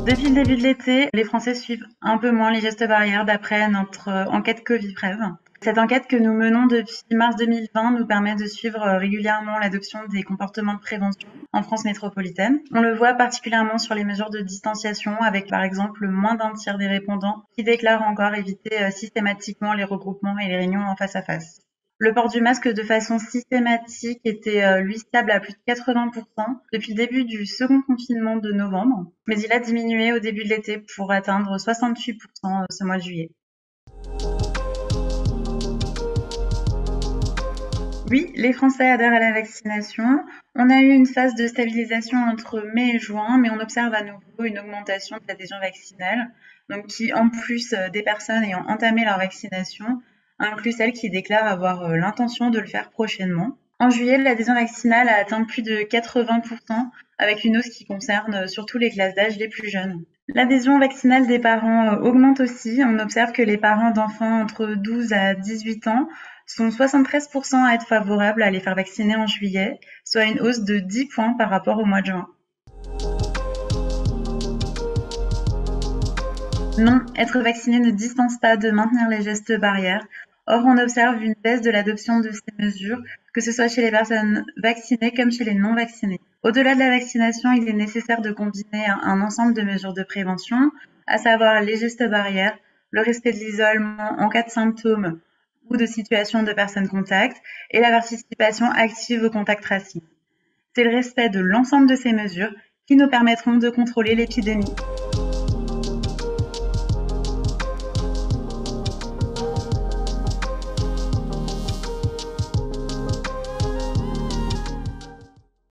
Depuis le début de l'été, les Français suivent un peu moins les gestes barrières d'après notre enquête Covid-Prev. Cette enquête que nous menons depuis mars 2020 nous permet de suivre régulièrement l'adoption des comportements de prévention en France métropolitaine. On le voit particulièrement sur les mesures de distanciation avec par exemple moins d'un tiers des répondants qui déclarent encore éviter systématiquement les regroupements et les réunions en face à face. Le port du masque de façon systématique était, lui, stable à plus de 80% depuis le début du second confinement de novembre, mais il a diminué au début de l'été pour atteindre 68% ce mois de juillet. Oui, les Français adhèrent à la vaccination. On a eu une phase de stabilisation entre mai et juin, mais on observe à nouveau une augmentation de l'adhésion vaccinale, donc qui, en plus des personnes ayant entamé leur vaccination, inclut celles qui déclarent avoir l'intention de le faire prochainement. En juillet, l'adhésion vaccinale a atteint plus de 80%, avec une hausse qui concerne surtout les classes d'âge les plus jeunes. L'adhésion vaccinale des parents augmente aussi. On observe que les parents d'enfants entre 12 à 18 ans sont 73% à être favorables à les faire vacciner en juillet, soit une hausse de 10 points par rapport au mois de juin. Non, être vacciné ne dispense pas de maintenir les gestes barrières. Or, on observe une baisse de l'adoption de ces mesures, que ce soit chez les personnes vaccinées comme chez les non vaccinées. Au-delà de la vaccination, il est nécessaire de combiner un ensemble de mesures de prévention, à savoir les gestes barrières, le respect de l'isolement en cas de symptômes ou de situation de personnes contact, et la participation active au contact tracing. C'est le respect de l'ensemble de ces mesures qui nous permettront de contrôler l'épidémie.